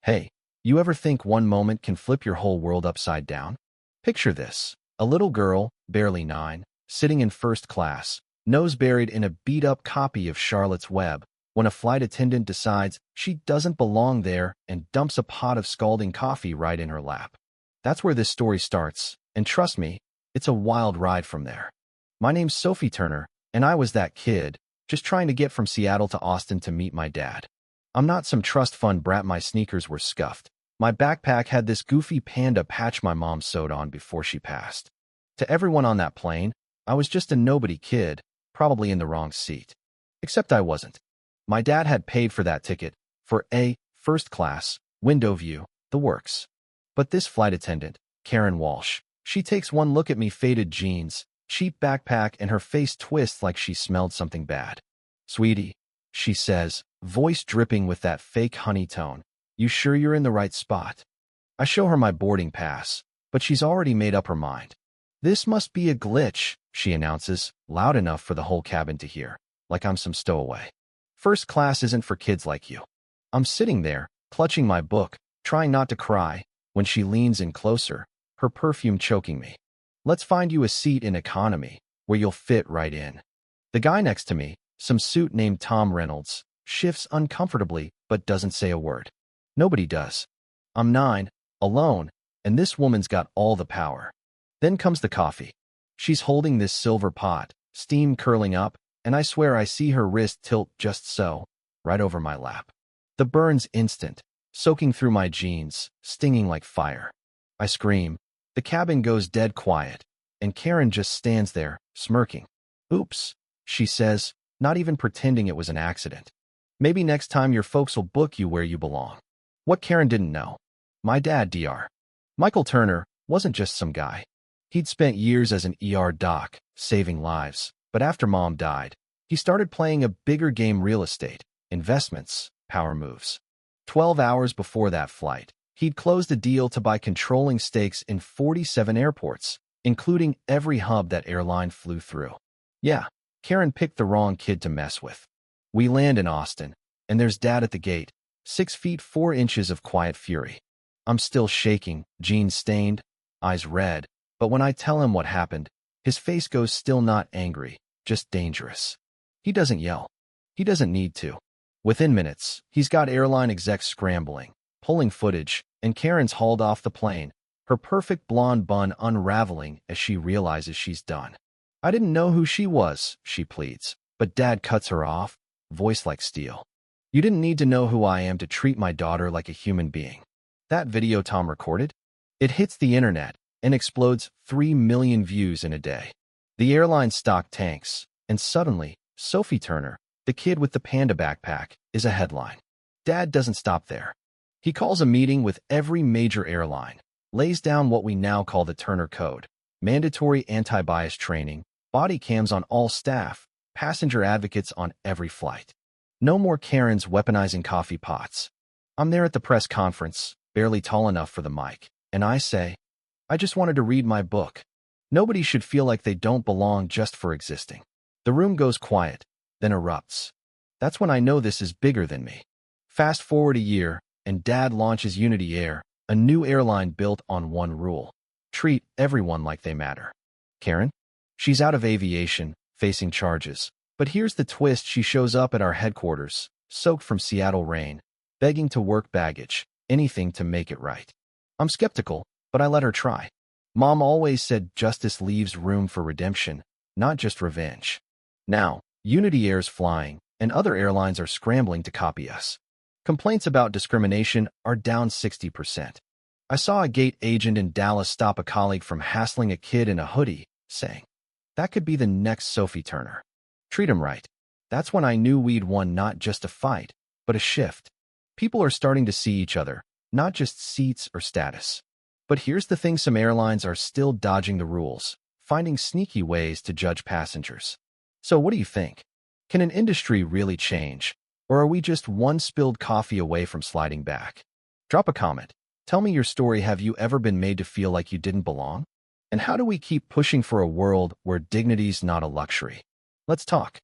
Hey, you ever think one moment can flip your whole world upside down? Picture this. A little girl, barely 9, sitting in first class, nose buried in a beat-up copy of Charlotte's Web, when a flight attendant decides she doesn't belong there and dumps a pot of scalding coffee right in her lap. That's where this story starts, and trust me, it's a wild ride from there. My name's Sophie Turner, and I was that kid, just trying to get from Seattle to Austin to meet my dad. I'm not some trust fund brat. My sneakers were scuffed. My backpack had this goofy panda patch my mom sewed on before she passed. To everyone on that plane, I was just a nobody kid, probably in the wrong seat. Except I wasn't. My dad had paid for that ticket, for A, first class, window view, the works. But this flight attendant, Karen Walsh, she takes one look at me, faded jeans, cheap backpack, and her face twists like she smelled something bad. "Sweetie," she says, voice dripping with that fake honey tone, "you sure you're in the right spot?" I show her my boarding pass, but she's already made up her mind. "This must be a glitch," she announces, loud enough for the whole cabin to hear, like I'm some stowaway. "First class isn't for kids like you." I'm sitting there, clutching my book, trying not to cry, when she leans in closer, her perfume choking me. "Let's find you a seat in economy, where you'll fit right in." The guy next to me, some suit named Tom Reynolds, shifts uncomfortably but doesn't say a word. Nobody does. I'm 9, alone, and this woman's got all the power. Then comes the coffee. She's holding this silver pot, steam curling up, and I swear I see her wrist tilt just so, right over my lap. The burn's instant, soaking through my jeans, stinging like fire. I scream. The cabin goes dead quiet, and Karen just stands there, smirking. "Oops," she says, not even pretending it was an accident. "Maybe next time your folks will book you where you belong." What Karen didn't know. My dad, Dr. Michael Turner, wasn't just some guy. He'd spent years as an ER doc, saving lives, but after Mom died, he started playing a bigger game: real estate, investments, power moves. 12 hours before that flight, he'd closed a deal to buy controlling stakes in 47 airports, including every hub that airline flew through. Yeah, Karen picked the wrong kid to mess with. We land in Austin, and there's Dad at the gate, 6 feet 4 inches of quiet fury. I'm still shaking, jeans stained, eyes red, but when I tell him what happened, his face goes still, not angry, just dangerous. He doesn't yell. He doesn't need to. Within minutes, he's got airline execs scrambling, pulling footage, and Karen's hauled off the plane, her perfect blonde bun unraveling as she realizes she's done. "I didn't know who she was," she pleads, but Dad cuts her off, voice like steel. "You didn't need to know who I am to treat my daughter like a human being." That video Tom recorded? It hits the internet and explodes 3 million views in a day. The airline stock tanks, and suddenly, Sophie Turner, the kid with the panda backpack, is a headline. Dad doesn't stop there. He calls a meeting with every major airline, lays down what we now call the Turner Code: mandatory anti-bias training, body cams on all staff, passenger advocates on every flight. No more Karens weaponizing coffee pots. I'm there at the press conference, barely tall enough for the mic, and I say, "I just wanted to read my book." Nobody should feel like they don't belong just for existing. The room goes quiet, then erupts. That's when I know this is bigger than me. Fast forward a year, and Dad launches Unity Air, a new airline built on one rule: treat everyone like they matter. Karen? She's out of aviation, facing charges. But here's the twist: she shows up at our headquarters, soaked from Seattle rain, begging to work baggage, anything to make it right. I'm skeptical, but I let her try. Mom always said justice leaves room for redemption, not just revenge. Now, Unity Air's flying, and other airlines are scrambling to copy us. Complaints about discrimination are down 60%. I saw a gate agent in Dallas stop a colleague from hassling a kid in a hoodie, saying, "That could be the next Sophie Turner. Treat him right." That's when I knew we'd won not just a fight, but a shift. People are starting to see each other, not just seats or status. But here's the thing: some airlines are still dodging the rules, finding sneaky ways to judge passengers. So what do you think? Can an industry really change? Or are we just one spilled coffee away from sliding back? Drop a comment. Tell me your story. Have you ever been made to feel like you didn't belong? And how do we keep pushing for a world where dignity's not a luxury? Let's talk.